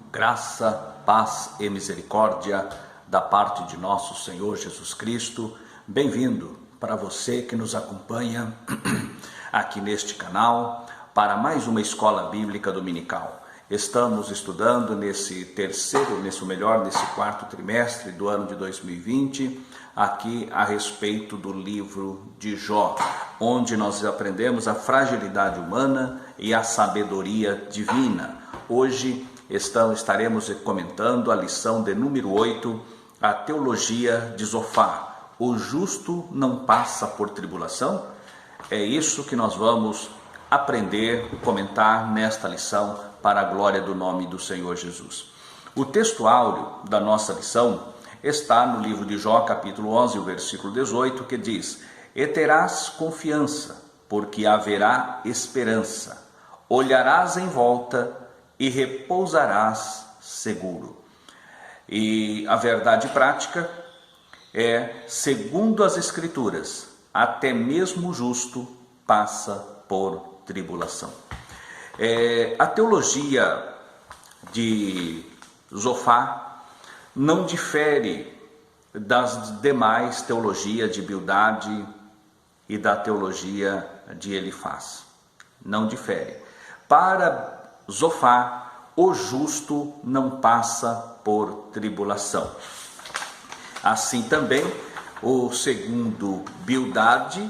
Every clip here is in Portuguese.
Graça, paz e misericórdia da parte de nosso Senhor Jesus Cristo. Bem-vindo para você que nos acompanha aqui neste canal para mais uma escola bíblica dominical. Estamos estudando nesse quarto trimestre do ano de 2020, aqui a respeito do livro de Jó, onde nós aprendemos a fragilidade humana e a sabedoria divina. Hoje estaremos comentando a lição de número 8, a teologia de Zofar. O justo não passa por tribulação? É isso que nós vamos aprender, comentar nesta lição para a glória do nome do Senhor Jesus. O texto áureo da nossa lição está no livro de Jó, capítulo 11, o versículo 18, que diz: E terás confiança, porque haverá esperança. Olharás em volta e repousarás seguro. E a verdade prática é, segundo as Escrituras, até mesmo o justo passa por tribulação. A teologia de Zofar não difere das demais teologias de Bildade e da teologia de Elifaz. Não difere. Para Zofar, o justo não passa por tribulação. Assim também, o segundo Bildade,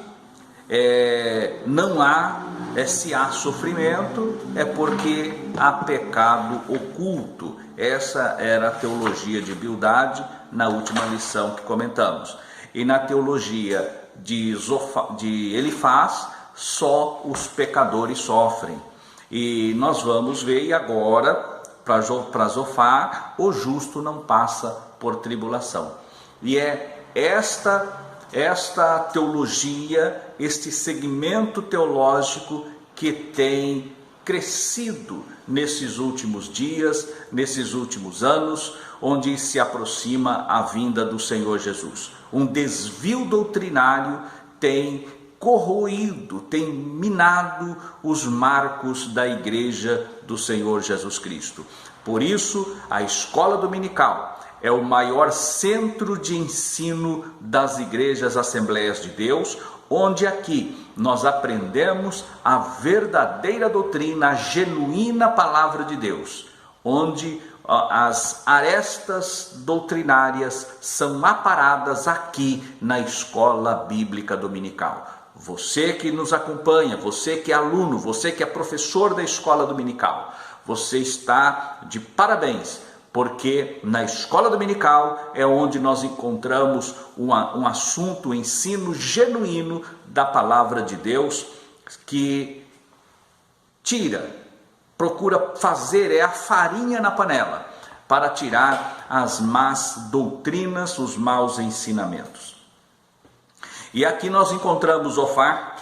se há sofrimento, é porque há pecado oculto. Essa era a teologia de Bildade na última lição que comentamos. E na teologia de Elifaz, só os pecadores sofrem. E nós vamos ver agora, para Zofar, o justo não passa por tribulação. E é esta teologia, este segmento teológico que tem crescido nesses últimos dias, nesses últimos anos, onde se aproxima a vinda do Senhor Jesus. Um desvio doutrinário tem corroído, tem minado os marcos da igreja do Senhor Jesus Cristo. Por isso, a escola dominical é o maior centro de ensino das igrejas Assembleias de Deus, onde aqui nós aprendemos a verdadeira doutrina, a genuína palavra de Deus, onde as arestas doutrinárias são aparadas aqui na escola bíblica dominical. Você que nos acompanha, você que é aluno, você que é professor da escola dominical, você está de parabéns, porque na escola dominical é onde nós encontramos um assunto, um ensino genuíno da palavra de Deus, que procura fazer a farinha na panela, para tirar as más doutrinas, os maus ensinamentos. E aqui nós encontramos Zofar,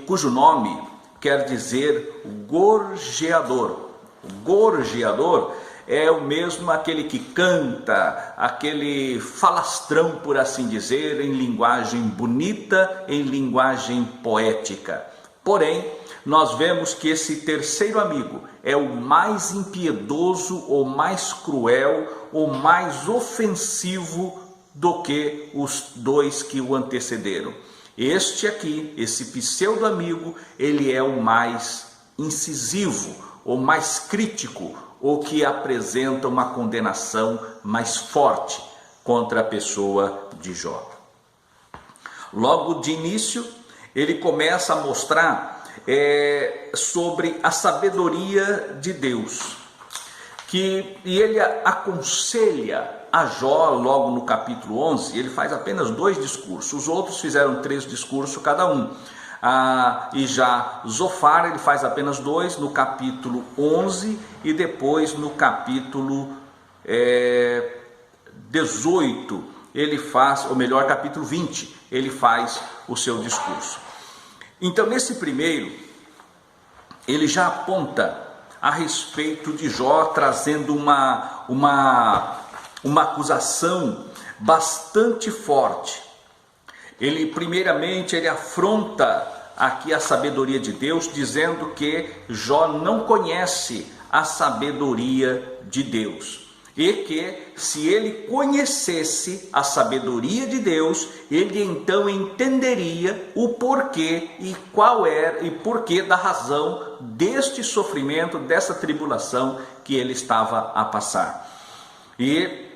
cujo nome quer dizer gorjeador. O gorjeador é o mesmo aquele que canta, aquele falastrão, por assim dizer, em linguagem bonita, em linguagem poética. Porém, nós vemos que esse terceiro amigo é o mais impiedoso, o mais cruel, o mais ofensivo do que os dois que o antecederam. Este aqui, esse pseudo-amigo, ele é o mais incisivo, o mais crítico, o que apresenta uma condenação mais forte contra a pessoa de Jó. Logo de início, ele começa a mostrar sobre a sabedoria de Deus, e ele aconselha a Jó logo no capítulo 11, ele faz apenas 2 discursos, os outros fizeram 3 discursos cada um. E já Zofar ele faz apenas 2 no capítulo 11 e depois no capítulo 18 ele faz, ou melhor, capítulo 20, ele faz o seu discurso. Então nesse primeiro, ele já aponta a respeito de Jó, trazendo uma acusação bastante forte. Primeiramente, ele afronta aqui a sabedoria de Deus, dizendo que Jó não conhece a sabedoria de Deus. E que se ele conhecesse a sabedoria de Deus, ele então entenderia o porquê e qual era e porquê da razão deste sofrimento, dessa tribulação que ele estava a passar. E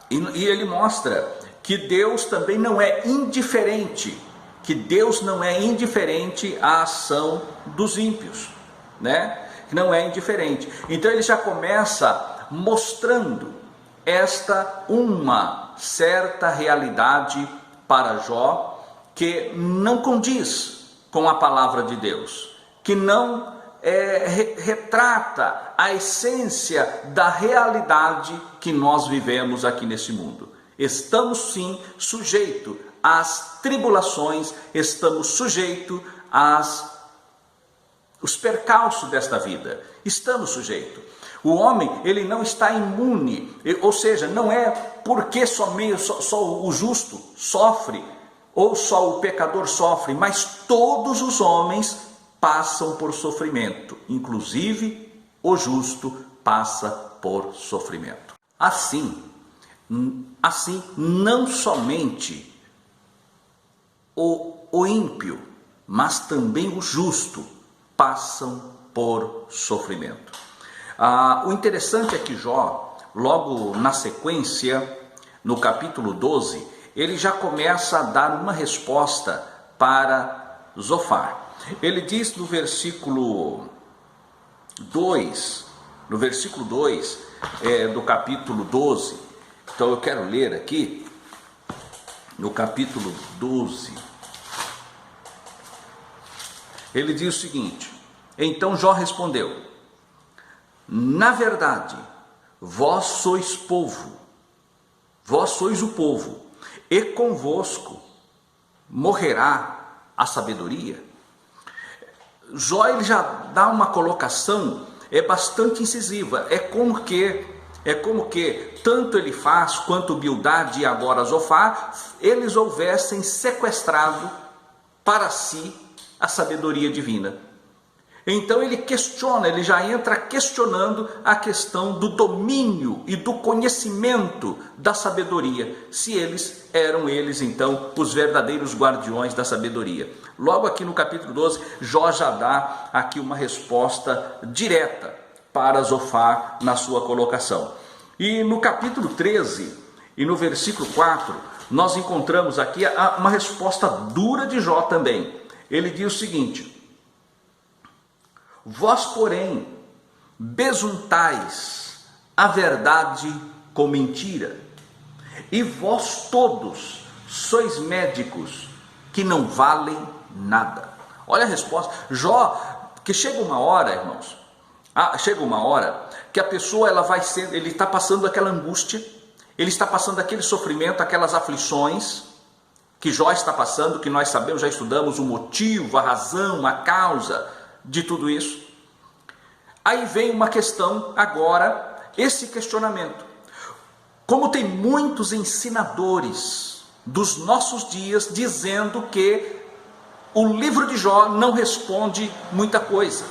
ele mostra que Deus também não é indiferente, que Deus não é indiferente à ação dos ímpios, né? Não é indiferente. Então ele já começa mostrando esta uma certa realidade para Jó que não condiz com a palavra de Deus, que não retrata a essência da realidade que nós vivemos aqui nesse mundo. Estamos sim sujeitos às tribulações, estamos sujeitos os percalços desta vida, estamos sujeitos. O homem, ele não está imune, ou seja, não é porque só o justo sofre, ou só o pecador sofre, mas todos os homens passam por sofrimento, inclusive o justo passa por sofrimento. Assim, não somente o ímpio, mas também o justo passam por sofrimento. O interessante é que Jó, logo na sequência, no capítulo 12, ele já começa a dar uma resposta para Zofar. Ele diz no versículo 2, do capítulo 12, então eu quero ler aqui, no capítulo 12, ele diz o seguinte: então Jó respondeu: na verdade, vós sois povo, vós sois o povo, e convosco morrerá a sabedoria. Jó ele já dá uma colocação bastante incisiva. É como que tanto Elifaz quanto Bildade e agora Zofar, eles houvessem sequestrado para si a sabedoria divina. Então ele questiona, ele já entra questionando a questão do domínio e do conhecimento da sabedoria, se eram eles então os verdadeiros guardiões da sabedoria. Logo aqui no capítulo 12, Jó já dá aqui uma resposta direta para Zofar na sua colocação. E no capítulo 13 e no versículo 4, nós encontramos aqui uma resposta dura de Jó também. Ele diz o seguinte: vós, porém, besuntais a verdade com mentira, e vós todos sois médicos que não valem nada. Olha a resposta. Jó, que chega uma hora, irmãos, chega uma hora que a pessoa ele está passando aquela angústia, ele está passando aquele sofrimento, aquelas aflições que Jó está passando, que nós sabemos, já estudamos o motivo, a razão, a causa de tudo isso. Aí vem uma questão agora, esse questionamento. Como tem muitos ensinadores dos nossos dias dizendo que o livro de Jó não responde muita coisa,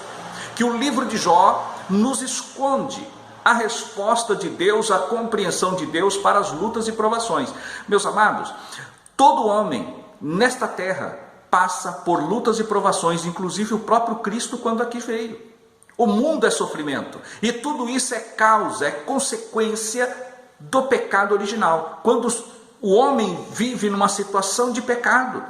que o livro de Jó nos esconde a resposta de Deus, a compreensão de Deus para as lutas e provações. Meus amados, todo homem nesta terra passa por lutas e provações, inclusive o próprio Cristo quando aqui veio. O mundo é sofrimento, e tudo isso é causa, é consequência do pecado original, quando o homem vive numa situação de pecado.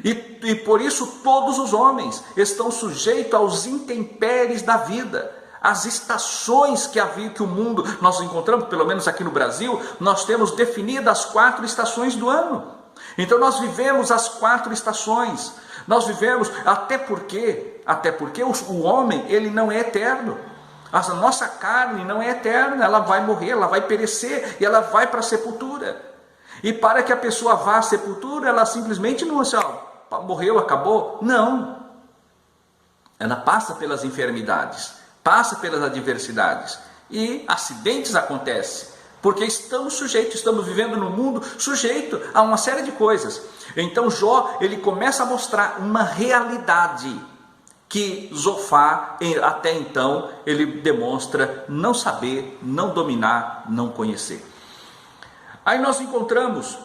E por isso todos os homens estão sujeitos aos intempéries da vida, às estações que o mundo, nós encontramos, pelo menos aqui no Brasil, nós temos definidas as 4 estações do ano. Então nós vivemos as 4 estações, nós vivemos, até porque o homem, ele não é eterno. A nossa carne não é eterna, ela vai morrer, ela vai perecer e ela vai para a sepultura. E para que a pessoa vá à sepultura, ela simplesmente não assim, morreu, acabou. Não. Ela passa pelas enfermidades, passa pelas adversidades e acidentes acontecem. porque estamos vivendo num mundo sujeito a uma série de coisas. Então Jó, ele começa a mostrar uma realidade que Zofar, até então, ele demonstra não saber, não dominar, não conhecer. Aí nós encontramos,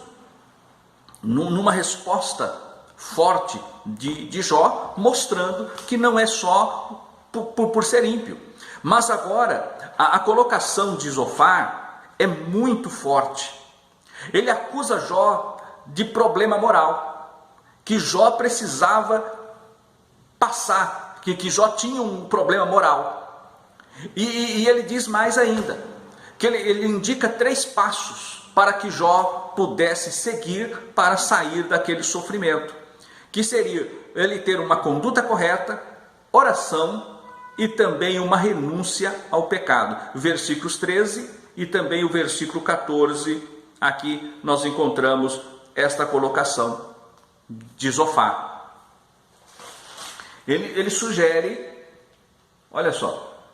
numa resposta forte de Jó, mostrando que não é só por ser ímpio. Mas agora, a colocação de Zofar é muito forte. Ele acusa Jó de problema moral, que Jó precisava passar, que Jó tinha um problema moral. E ele diz mais ainda, que ele indica 3 passos para que Jó pudesse seguir para sair daquele sofrimento, que seria ele ter uma conduta correta, oração e também uma renúncia ao pecado. Versículos 13 e também o versículo 14, aqui nós encontramos esta colocação de Zofar. Ele sugere, olha só,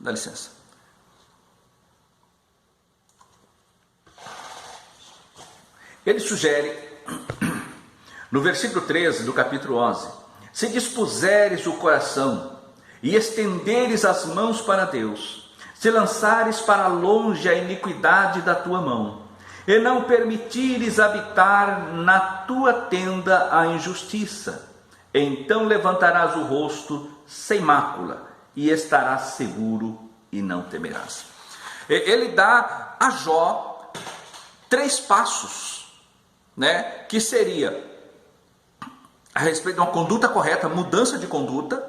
dá licença. Ele sugere, no versículo 13 do capítulo 11, se dispuseres o coração e estenderes as mãos para Deus, se lançares para longe a iniquidade da tua mão, e não permitires habitar na tua tenda a injustiça, então levantarás o rosto sem mácula e estarás seguro e não temerás. Ele dá a Jó 3 passos, né, que seria a respeito de uma conduta correta, mudança de conduta,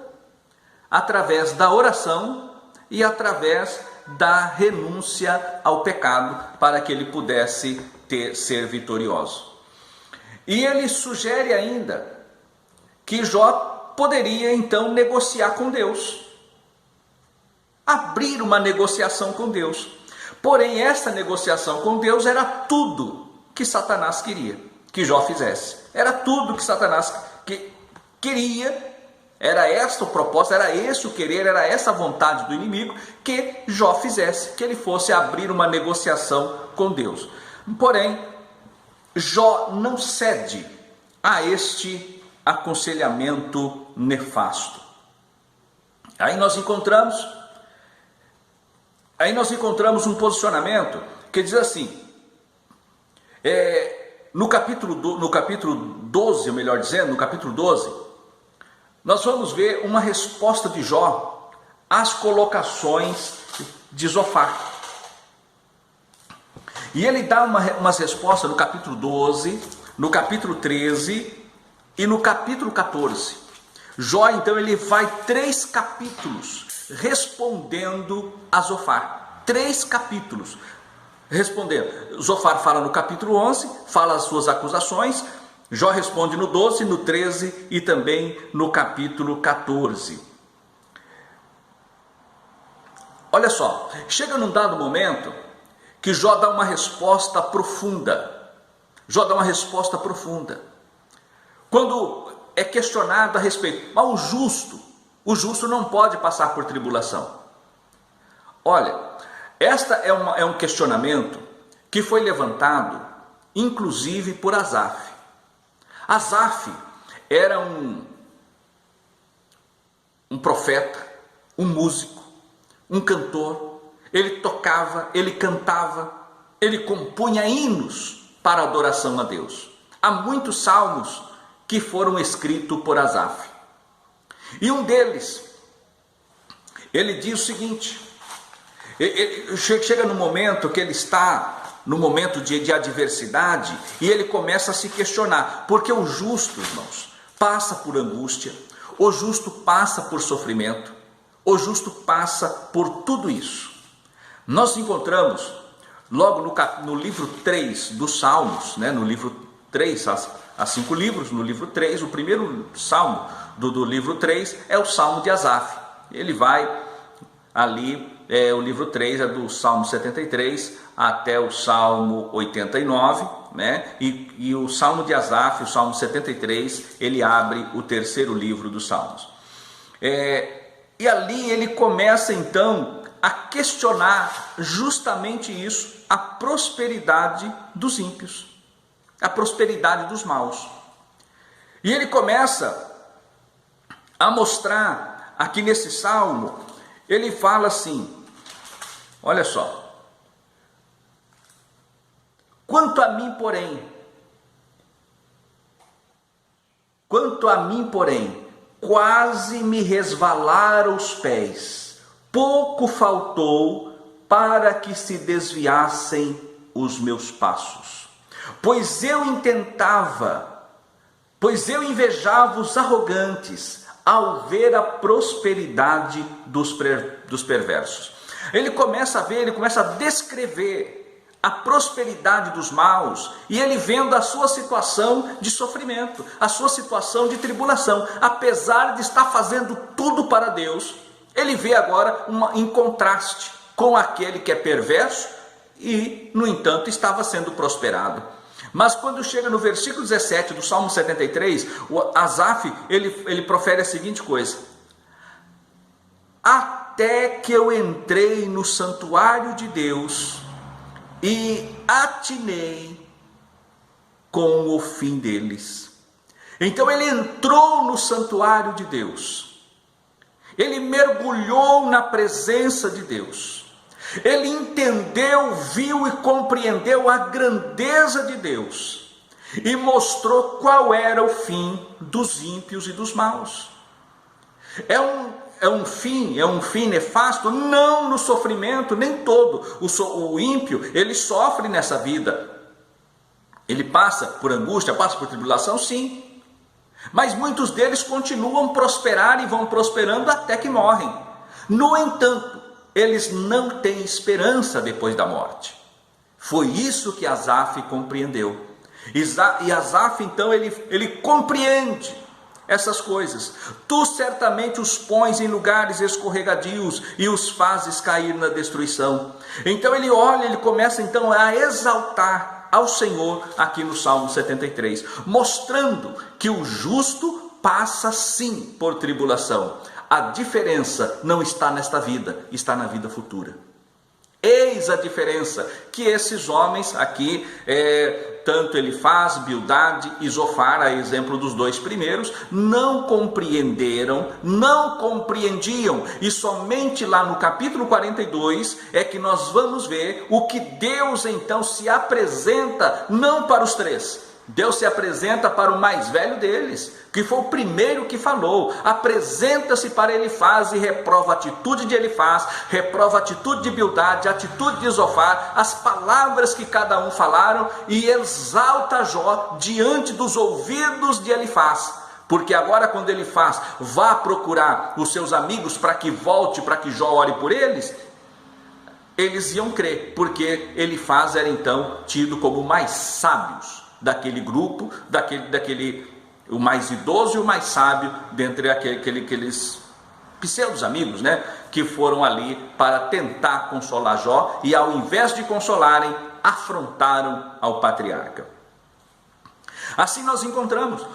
através da oração e através da renúncia ao pecado, para que ele pudesse ser vitorioso. E ele sugere ainda que Jó poderia então negociar com Deus, abrir uma negociação com Deus. Porém, essa negociação com Deus era tudo que Satanás queria que Jó fizesse. Era tudo que Satanás queria, era esta o propósito, era esse o querer, era essa a vontade do inimigo, que Jó fizesse, que ele fosse abrir uma negociação com Deus. Porém, Jó não cede a este aconselhamento nefasto. Aí nós encontramos um posicionamento que diz assim, no capítulo 12, melhor dizendo, no capítulo 12, nós vamos ver uma resposta de Jó às colocações de Zofar. E ele dá umas respostas no capítulo 12, no capítulo 13 e no capítulo 14. Jó, então, ele vai 3 capítulos respondendo a Zofar. 3 capítulos respondendo. Zofar fala no capítulo 11, fala as suas acusações. Jó responde no 12, no 13 e também no capítulo 14. Olha só, chega num dado momento que Jó dá uma resposta profunda. Jó dá uma resposta profunda. Quando é questionado a respeito, mas o justo não pode passar por tribulação. Olha, esta é um questionamento que foi levantado, inclusive por Asaf. Asaf era um profeta, um músico, um cantor. Ele tocava, ele cantava, ele compunha hinos para adoração a Deus. Há muitos salmos que foram escritos por Asaf. E um deles, ele diz o seguinte, ele chega no momento que ele está no momento de adversidade, e ele começa a se questionar, porque o justo, irmãos, passa por angústia, o justo passa por sofrimento, o justo passa por tudo isso. Nós encontramos logo no livro 3 dos Salmos, né, no livro 3, há 5 livros, no livro 3, o primeiro salmo do livro 3 é o Salmo de Asaf. Ele vai ali, o livro 3 é do Salmo 73 até o Salmo 89, né? E o Salmo de Asaf, o Salmo 73, ele abre o terceiro livro dos Salmos. E ali ele começa então a questionar justamente isso, a prosperidade dos ímpios, a prosperidade dos maus. E ele começa a mostrar aqui nesse salmo, ele fala assim, olha só: quanto a mim, porém, quase me resvalaram os pés, pouco faltou para que se desviassem os meus passos. Pois eu invejava os arrogantes ao ver a prosperidade dos perversos. Ele começa a descrever a prosperidade dos maus, e ele vendo a sua situação de sofrimento, a sua situação de tribulação, apesar de estar fazendo tudo para Deus, ele vê agora em contraste com aquele que é perverso e, no entanto, estava sendo prosperado. Mas quando chega no versículo 17 do Salmo 73, o Asaf, ele profere a seguinte coisa: até que eu entrei no santuário de Deus e atinei com o fim deles. Então ele entrou no santuário de Deus, ele mergulhou na presença de Deus, ele entendeu, viu e compreendeu a grandeza de Deus e mostrou qual era o fim dos ímpios e dos maus. É um fim nefasto, não no sofrimento, nem todo. O ímpio, ele sofre nessa vida. Ele passa por angústia, passa por tribulação, sim. Mas muitos deles continuam a prosperar e vão prosperando até que morrem. No entanto, eles não têm esperança depois da morte. Foi isso que Asaf compreendeu. E Asaf, então, ele compreende essas coisas. Tu certamente os pões em lugares escorregadios e os fazes cair na destruição. Então ele olha, ele começa então a exaltar ao Senhor aqui no Salmo 73, mostrando que o justo passa sim por tribulação. A diferença não está nesta vida, está na vida futura. Eis a diferença que esses homens aqui, tanto Elifaz, Bildade e Zofar, a exemplo dos dois primeiros, não compreenderam, não compreendiam, e somente lá no capítulo 42 é que nós vamos ver o que Deus então se apresenta, não para os três. Deus se apresenta para o mais velho deles, que foi o primeiro que falou. Apresenta-se para Elifaz e reprova a atitude de Elifaz, reprova a atitude de Bildade, a atitude de Zofar, as palavras que cada um falaram, e exalta Jó diante dos ouvidos de Elifaz. Porque agora, quando Elifaz vá procurar os seus amigos para que volte, para que Jó ore por eles iam crer, porque Elifaz era então tido como o mais sábios daquele grupo, o mais idoso e o mais sábio dentre aqueles pseudos amigos, né, que foram ali para tentar consolar Jó, e ao invés de consolarem, afrontaram ao patriarca. Assim nós encontramos,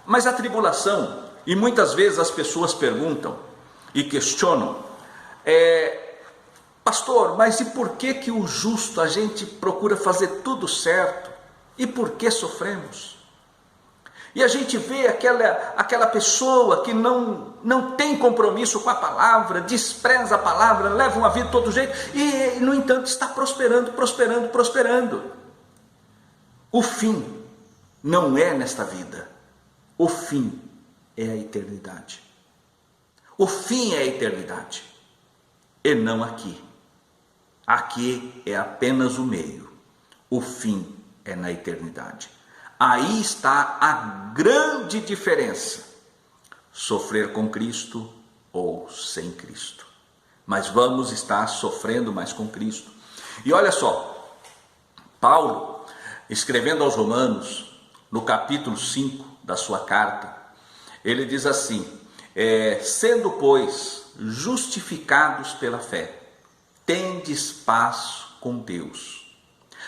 mas a tribulação, e muitas vezes as pessoas perguntam e questionam, pastor, mas e por que o justo, a gente procura fazer tudo certo, e por que sofremos? E a gente vê aquela pessoa que não tem compromisso com a palavra, despreza a palavra, leva uma vida de todo jeito, e no entanto está prosperando. O fim não é nesta vida, o fim é a eternidade. O fim é a eternidade, e não aqui. Aqui é apenas o meio, o fim é na eternidade. Aí está a grande diferença: sofrer com Cristo ou sem Cristo. Mas vamos estar sofrendo mais com Cristo. E olha só, Paulo, escrevendo aos Romanos, no capítulo 5 da sua carta, ele diz assim: sendo, pois, justificados pela fé, tendes paz com Deus,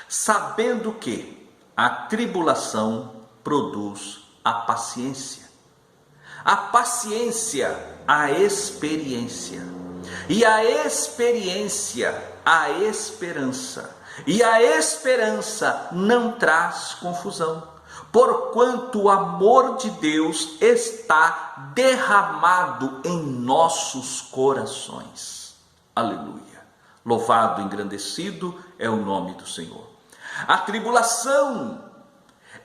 sabendo que a tribulação produz a paciência. a paciência, a experiência, e a experiência, a esperança, e a esperança não traz confusão, porquanto o amor de Deus está derramado em nossos corações. Aleluia. Louvado, engrandecido é o nome do Senhor. A tribulação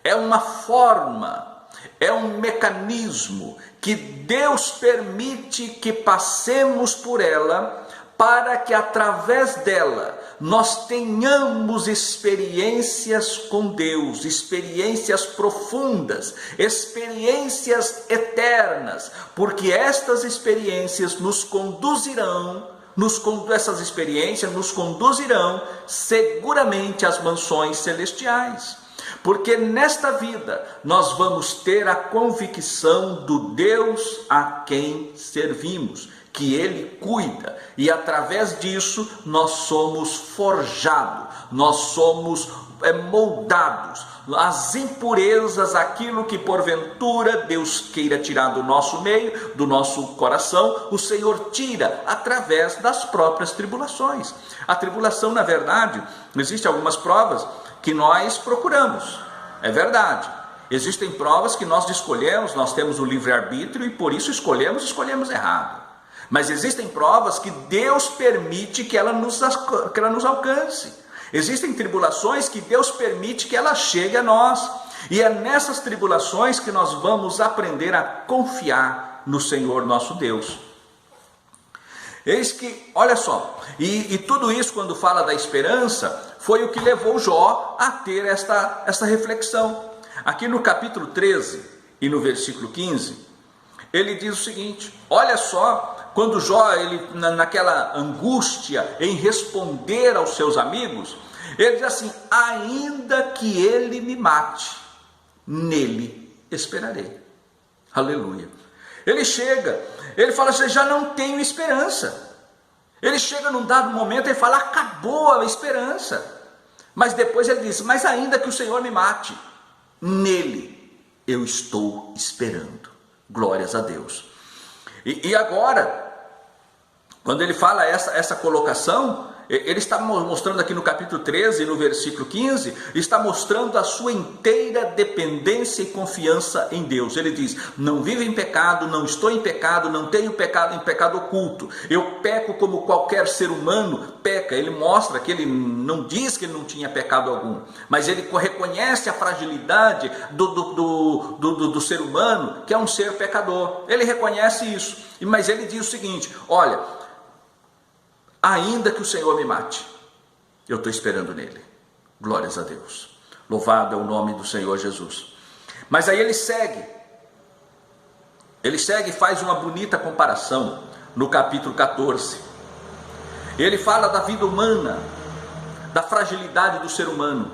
é uma forma, é um mecanismo que Deus permite que passemos por ela, para que através dela nós tenhamos experiências com Deus, experiências profundas, experiências eternas, porque estas experiências nos conduzirão, essas experiências nos conduzirão seguramente às mansões celestiais. Porque nesta vida nós vamos ter a convicção do Deus a quem servimos, que Ele cuida, e através disso nós somos forjados, nós somos moldados. As impurezas, aquilo que porventura Deus queira tirar do nosso meio, do nosso coração, o Senhor tira através das próprias tribulações. A tribulação, na verdade, existem algumas provas que nós procuramos, é verdade. Existem provas que nós escolhemos, nós temos o livre-arbítrio e por isso escolhemos errado. Mas existem provas que Deus permite que ela nos alcance. Existem tribulações que Deus permite que ela chegue a nós. E é nessas tribulações que nós vamos aprender a confiar no Senhor nosso Deus. Eis que, olha só, e tudo isso, quando fala da esperança, foi o que levou Jó a ter esta reflexão. Aqui no capítulo 13 e no versículo 15, ele diz o seguinte: olha só, quando Jó, ele, naquela angústia em responder aos seus amigos, ele diz assim: ainda que ele me mate, nele esperarei. Aleluia. Ele chega, ele fala assim: já não tenho esperança. Ele chega num dado momento e fala: acabou a esperança. Mas depois ele diz: mas ainda que o Senhor me mate, nele eu estou esperando. Glórias a Deus. E agora, quando ele fala essa colocação, ele está mostrando aqui no capítulo 13, no versículo 15, está mostrando a sua inteira dependência e confiança em Deus. Ele diz: não vivo em pecado, não estou em pecado, não tenho pecado em pecado oculto. Eu peco como qualquer ser humano peca. Ele mostra que ele não diz que ele não tinha pecado algum, mas ele reconhece a fragilidade do ser humano, que é um ser pecador. Ele reconhece isso, mas ele diz o seguinte: olha, ainda que o Senhor me mate, eu estou esperando nele. Glórias a Deus. Louvado é o nome do Senhor Jesus. Mas aí ele segue e faz uma bonita comparação no capítulo 14. Ele fala da vida humana, da fragilidade do ser humano,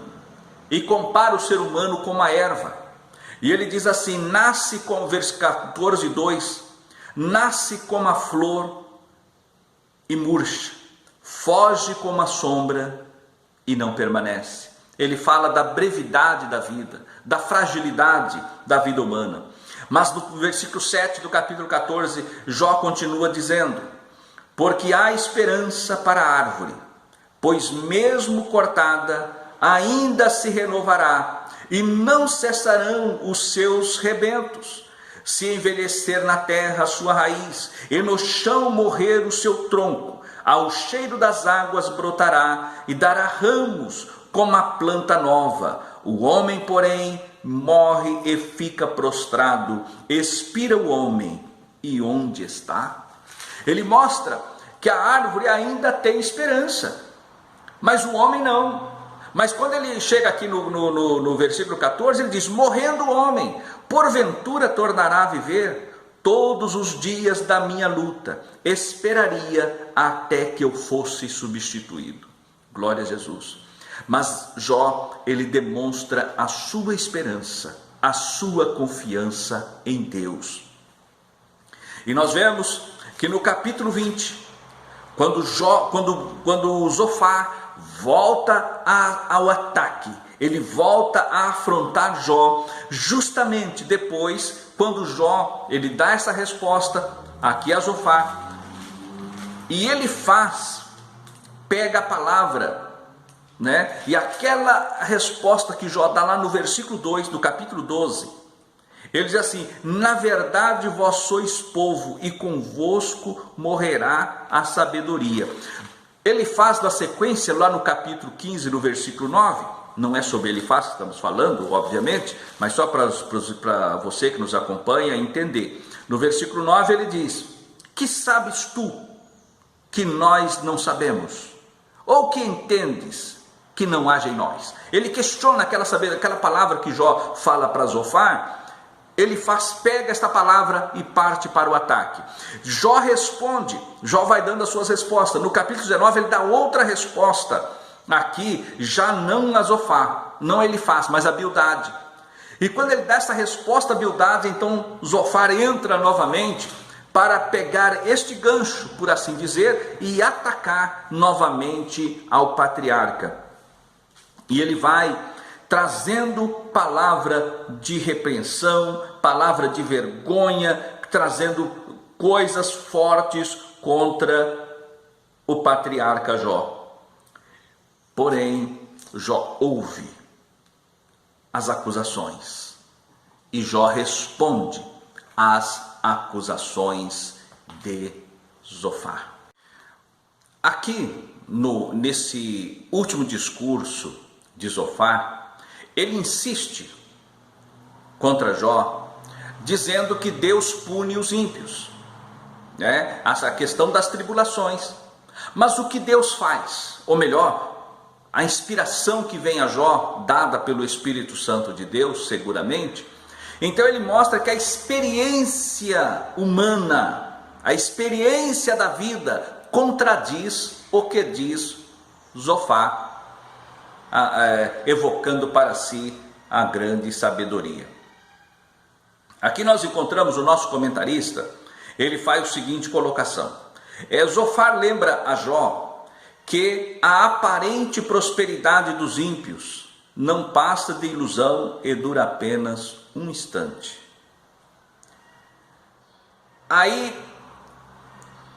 e compara o ser humano com uma erva. E ele diz assim: nasce com, versículo 14, 2, nasce como a flor e murcha, foge como a sombra e não permanece. Ele fala da brevidade da vida, da fragilidade da vida humana. Mas no versículo 7 do capítulo 14, Jó continua dizendo: porque há esperança para a árvore, pois mesmo cortada ainda se renovará, e não cessarão os seus rebentos. Se envelhecer na terra a sua raiz, e no chão morrer o seu tronco, ao cheiro das águas brotará, e dará ramos como a planta nova. O homem, porém, morre e fica prostrado. Expira o homem, e onde está? Ele mostra que a árvore ainda tem esperança, mas o homem não. Mas quando ele chega aqui no versículo 14, ele diz: morrendo o homem, porventura tornará a viver? Todos os dias da minha luta esperaria até que eu fosse substituído. Glória a Jesus. Mas Jó, ele demonstra a sua esperança, a sua confiança em Deus. E nós vemos que no capítulo 20, quando Zofar volta ao ataque, ele volta a afrontar Jó, justamente depois, quando Jó, ele dá essa resposta aqui a Zofar, e ele pega a palavra, né? E aquela resposta que Jó dá lá no versículo 2 do capítulo 12, ele diz assim: na verdade vós sois povo, e convosco morrerá a sabedoria. Ele faz na sequência, lá no capítulo 15, no versículo 9, não é sobre Elifaz que estamos falando, obviamente, mas só para você que nos acompanha entender. No versículo 9 ele diz: que sabes tu que nós não sabemos? Ou que entendes que não haja em nós? Ele questiona aquela palavra que Jó fala para Zofar. Ele pega esta palavra e parte para o ataque. Jó responde, Jó vai dando as suas respostas. No capítulo 19 ele dá outra resposta, aqui já não a Zofar, não Elifaz, mas a Bildade. E quando ele dá essa resposta a Bildade, então Zofar entra novamente para pegar este gancho, por assim dizer, e atacar novamente ao patriarca. E ele vai trazendo palavra de repreensão, palavra de vergonha, trazendo coisas fortes contra o patriarca Jó. Porém, Jó ouve as acusações e Jó responde às acusações de Zofar. Aqui, nesse último discurso de Zofar, ele insiste contra Jó, dizendo que Deus pune os ímpios, né? Essa questão das tribulações. Mas o que Deus faz? Ou melhor, a inspiração que vem a Jó, dada pelo Espírito Santo de Deus, seguramente. Então ele mostra que a experiência humana, a experiência da vida, contradiz o que diz Zofar, evocando para si a grande sabedoria. Aqui nós encontramos o nosso comentarista, ele faz a seguinte colocação: Zofar lembra a Jó que a aparente prosperidade dos ímpios não passa de ilusão e dura apenas um instante.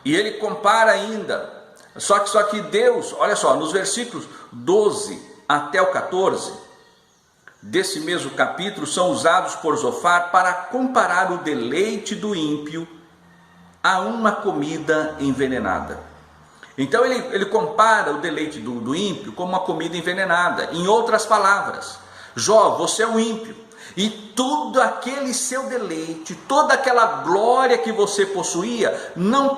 E ele compara ainda, só que Deus, olha só, nos versículos 12 até o 14 desse mesmo capítulo, são usados por Zofar para comparar o deleite do ímpio a uma comida envenenada. Então ele compara o deleite do ímpio como uma comida envenenada. Em outras palavras, Jó, você é um ímpio, e todo aquele seu deleite, toda aquela glória que você possuía, não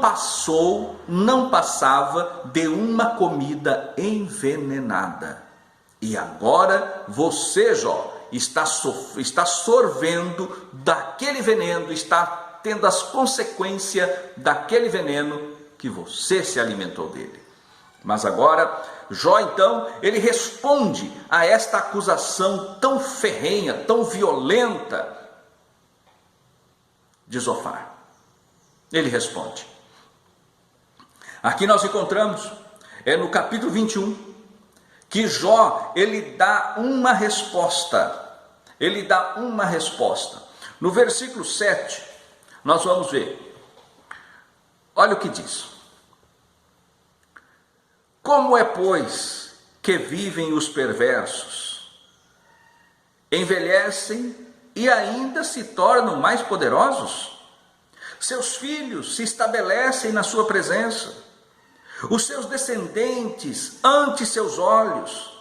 passava de uma comida envenenada. E agora você, Jó, está sorvendo daquele veneno, está tendo as consequências daquele veneno que você se alimentou dele. Mas agora, Jó então, ele responde a esta acusação tão ferrenha, tão violenta de Zofar. Ele responde. Aqui nós encontramos, no capítulo 21, que Jó, ele dá uma resposta. Ele dá uma resposta. No versículo 7, nós vamos ver. Olha o que diz. Como é, pois, que vivem os perversos? Envelhecem e ainda se tornam mais poderosos? Seus filhos se estabelecem na sua presença, os seus descendentes ante seus olhos.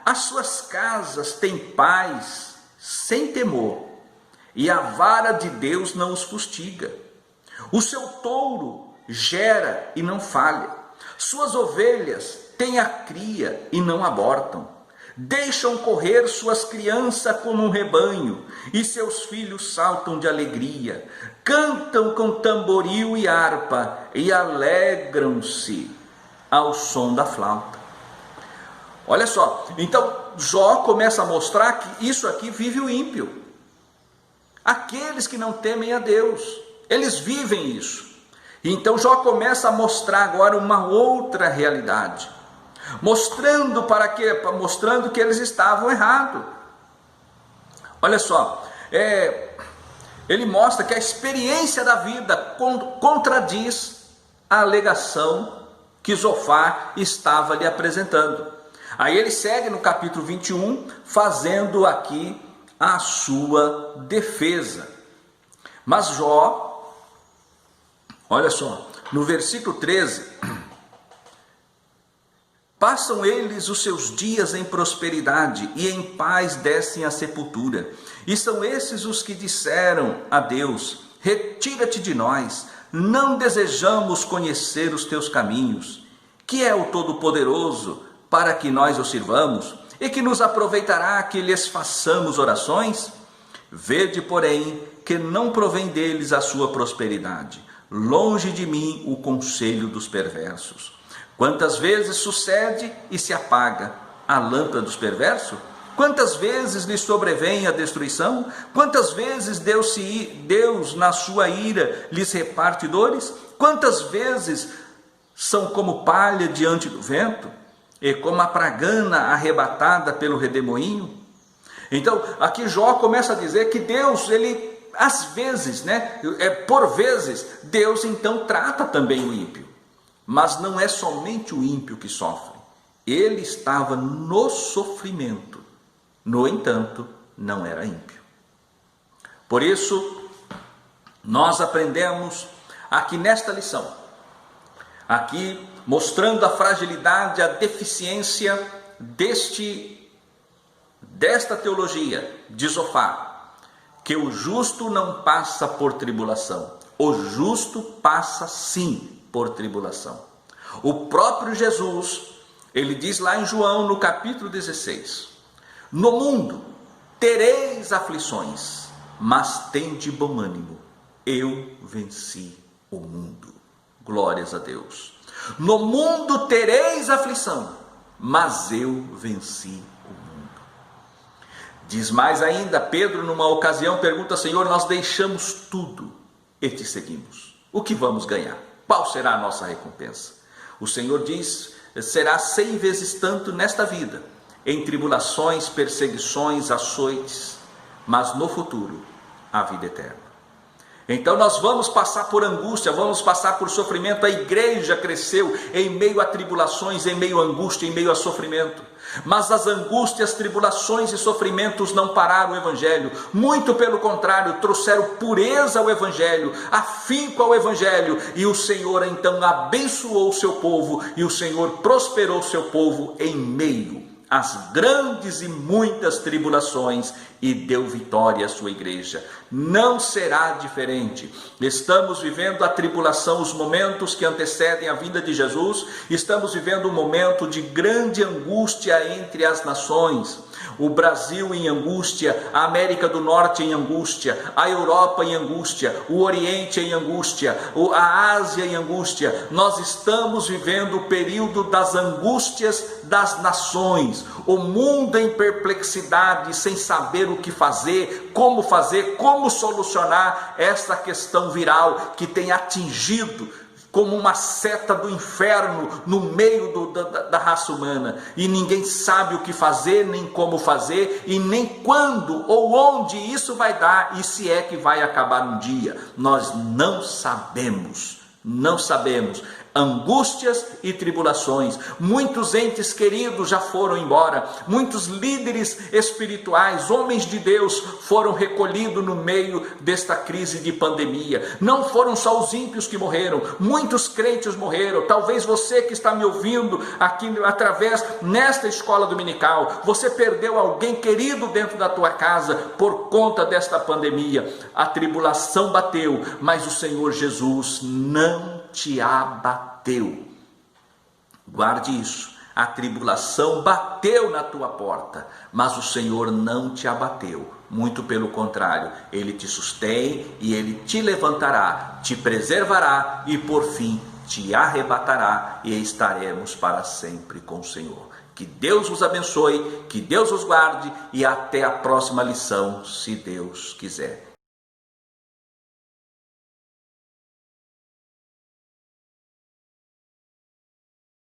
As suas casas têm paz sem temor, e a vara de Deus não os fustiga. O seu touro gera e não falha. Suas ovelhas têm a cria e não abortam. Deixam correr suas crianças como um rebanho, e seus filhos saltam de alegria. Cantam com tamboril e harpa, e alegram-se ao som da flauta. Olha só, então Jó começa a mostrar que isso aqui vive o ímpio. Aqueles que não temem a Deus, eles vivem isso. Então Jó começa a mostrar agora uma outra realidade. mostrando que eles estavam errados. Olha só, ele mostra que a experiência da vida contradiz a alegação que Zofar estava lhe apresentando. Aí ele segue no capítulo 21, fazendo aqui a sua defesa. Mas Jó, olha só, no versículo 13, passam eles os seus dias em prosperidade e em paz descem à sepultura. E são esses os que disseram a Deus: retira-te de nós, não desejamos conhecer os teus caminhos. Que é o Todo-Poderoso para que nós o sirvamos? E que nos aproveitará que lhes façamos orações? Vede, porém, que não provém deles a sua prosperidade. Longe de mim o conselho dos perversos. Quantas vezes sucede e se apaga a lâmpada dos perversos? Quantas vezes lhes sobrevém a destruição? Quantas vezes Deus na sua ira lhes reparte dores? Quantas vezes são como palha diante do vento? E como a pragana arrebatada pelo redemoinho? Então, aqui Jó começa a dizer que Deus, ele, às vezes, por vezes, Deus então trata também o ímpio. Mas não é somente o ímpio que sofre. Ele estava no sofrimento. No entanto, não era ímpio. Por isso, nós aprendemos aqui nesta lição, aqui mostrando a fragilidade, a deficiência desta teologia de Zofar, que o justo não passa por tribulação. O justo passa sim por tribulação. O próprio Jesus, ele diz lá em João, no capítulo 16, no mundo tereis aflições, mas tende bom ânimo, eu venci o mundo. Glórias a Deus. No mundo tereis aflição, mas eu venci o mundo. Diz mais ainda, Pedro numa ocasião pergunta: Senhor, nós deixamos tudo e te seguimos, o que vamos ganhar? Qual será a nossa recompensa? O Senhor diz: será 100 vezes tanto nesta vida, em tribulações, perseguições, açoites, mas no futuro, a vida eterna. Então nós vamos passar por angústia, vamos passar por sofrimento. A igreja cresceu em meio a tribulações, em meio a angústia, em meio a sofrimento. Mas as angústias, tribulações e sofrimentos não pararam o Evangelho. Muito pelo contrário, trouxeram pureza ao Evangelho, afinco ao Evangelho. E o Senhor então abençoou o seu povo, e o Senhor prosperou o seu povo em meio às grandes e muitas tribulações, e deu vitória à sua igreja. Não será diferente. Estamos vivendo a tribulação, os momentos que antecedem a vinda de Jesus. Estamos vivendo um momento de grande angústia entre as nações. O Brasil em angústia, a América do Norte em angústia, a Europa em angústia, o Oriente em angústia, a Ásia em angústia. Nós estamos vivendo o período das angústias das nações. O mundo em perplexidade, sem saber o que fazer, como solucionar essa questão viral que tem atingido como uma seta do inferno no meio da raça humana, e ninguém sabe o que fazer, nem como fazer, e nem quando ou onde isso vai dar, e se é que vai acabar um dia. Nós não sabemos. Angústias e tribulações. Muitos entes queridos já foram embora. Muitos líderes espirituais, homens de Deus, foram recolhidos no meio desta crise de pandemia. Não foram só os ímpios que morreram, muitos crentes morreram. Talvez você que está me ouvindo aqui nesta escola dominical, você perdeu alguém querido dentro da tua casa por conta desta pandemia. A tribulação bateu, mas o Senhor Jesus não te abateu. Guarde isso. A tribulação bateu na tua porta, mas o Senhor não te abateu. Muito pelo contrário, Ele te sustém e Ele te levantará, te preservará e por fim te arrebatará, e estaremos para sempre com o Senhor. Que Deus os abençoe, que Deus os guarde, e até a próxima lição, se Deus quiser.